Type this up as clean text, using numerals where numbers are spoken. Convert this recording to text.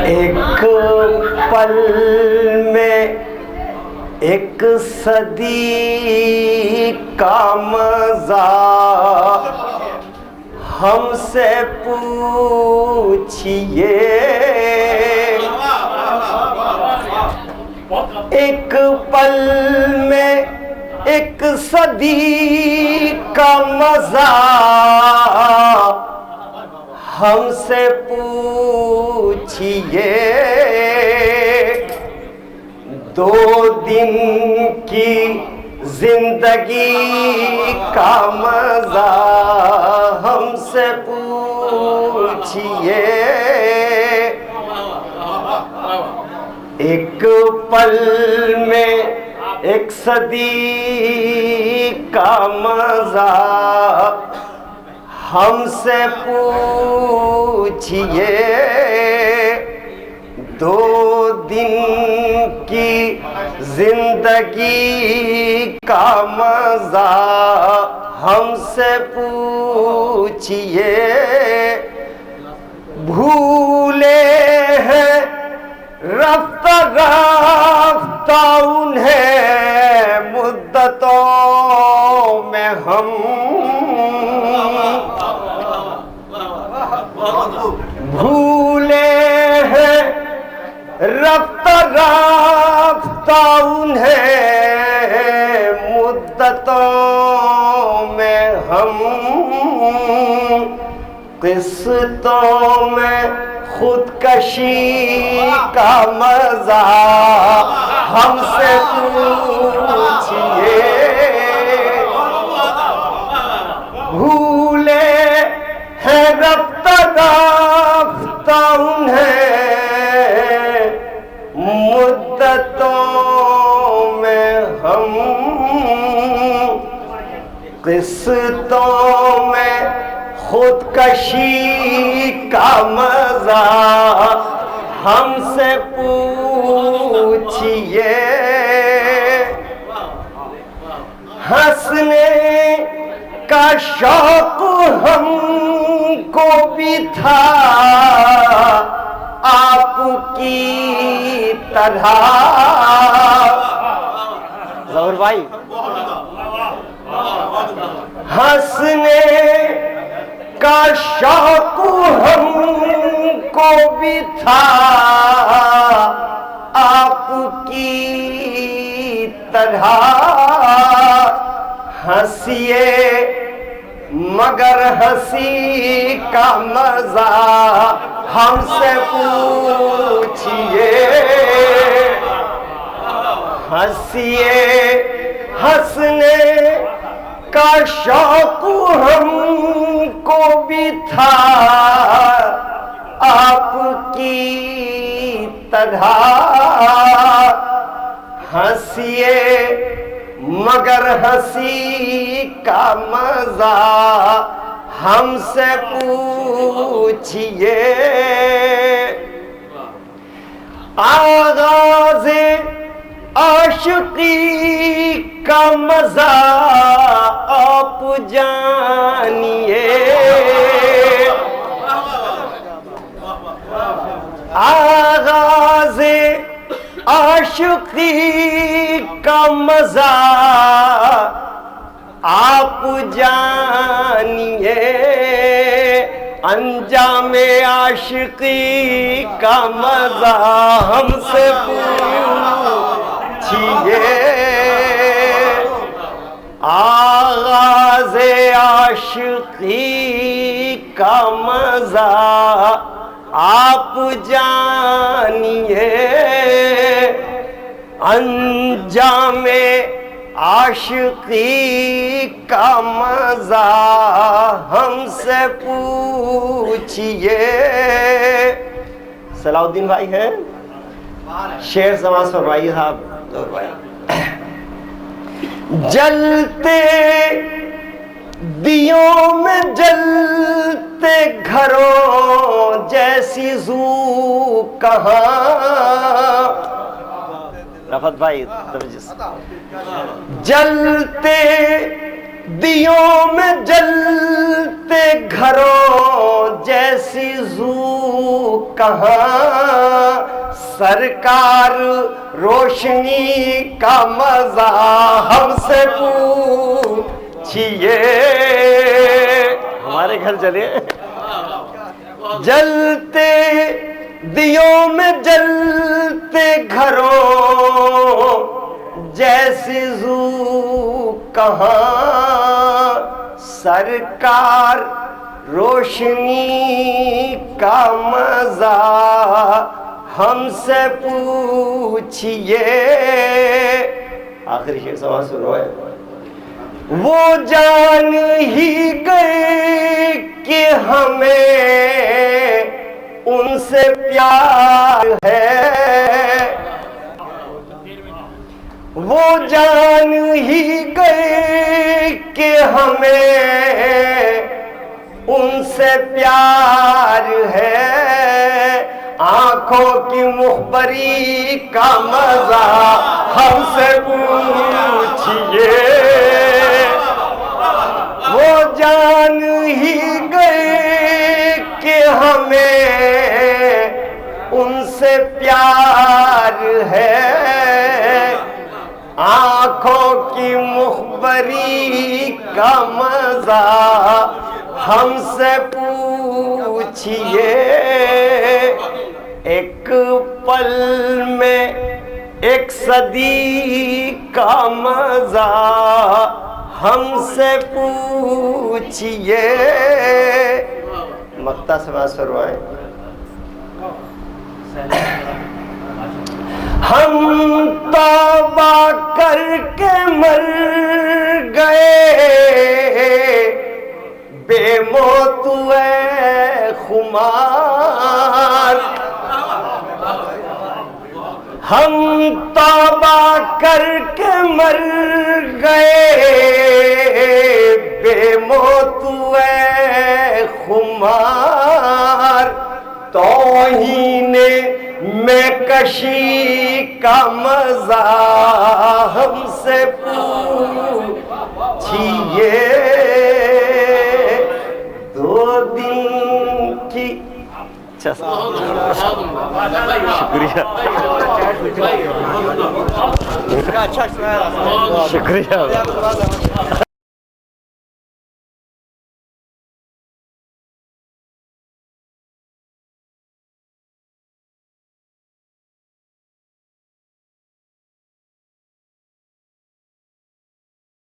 ایک پل میں ایک صدی کا مزہ ہم سے پوچھئے، ایک پل میں ایک صدی کا مزہ ہم سے پوچھئے، 2 دن کی زندگی کا مزہ ہم سے پوچھئے، ایک پل میں ایک صدی کا مزہ ہم سے پوچھئے، 2 دن کی زندگی کا مزہ ہم سے پوچھئے، بھولے ہیں رفتہ رفتہ انہیں مدتوں میں ہم، بھولے ہیں رفتہ رفتہ انہیں مدتوں میں ہم، قسطوں میں خودکشی کا مزہ ہم سے پوچھئے، بھولے ہیں رفتہ رفتہ انہیں مدتوں میں ہم، قسطوں میں خودکشی کا مزہ ہم سے پوچھئے، ہنسنے کا شوق ہم کو بھی تھا آپ کی طرح، ظہور بھائی، ہنسنے کا شوق ہم کو بھی تھا آپ کی طرح، ہنسیے مگر ہنسی کا مزہ ہم سے پوچھئے، ہنسیے ہنسنے کا شوق ہم کو بھی تھا آپ کی طرح، ہنسیے مگر ہنسی کا مزہ ہم سے پوچھئے، آغاز عاشقی کا مزہ آپ جانیے، آغاز عاشقی کا مزہ آپ جانیے، انجام عاشقی کا مزہ ہم سے پوچھئے، آغاز عاشقی کا مزہ آپ جانیے، انجام عاشقی کا مزہ ہم سے پوچھئے۔ صلاح الدین بھائی ہیں، شعر سماعت فرمائیے صاحب۔ جلتے دیوں میں جلتے گھروں جیسی زو کہاں، رفعت بھائی جلتے دیوں میں جلتے گھروں جیسی زو کہاں سرکار روشنی کا مزہ ہم سے پوچھئے. ہمارے گھر چلے جلتے دیوں میں جلتے گھروں جیسی زو کہاں سرکار روشنی کا مزہ ہم سے پوچھئے. آخری شعر سماعت سنو ہے. وہ جان ہی گئے کہ ہمیں ان سے پیار ہے. وہ جان ہی گئے کہ ہمیں ان سے پیار ہے. آنکھوں کی مخبری کا مزہ ہم سے پوچھئے. وہ جان ہی گئے کہ ہمیں ان سے پیار ہے. آنکھوں کی مخبری کا مزہ ہم سے پوچھئے. ایک پل میں ایک صدی کا مزہ ہم سے پوچھئے. مقطع سماعت فرمائیں. ہم توبہ کر کے مر گئے بے موت اے خمار. ہم توبہ کر کے مر گئے بے موت اے خمار. توہین میں کشی کا مزہ ہم سے پوچھئے. 2 دن کی شکریہ.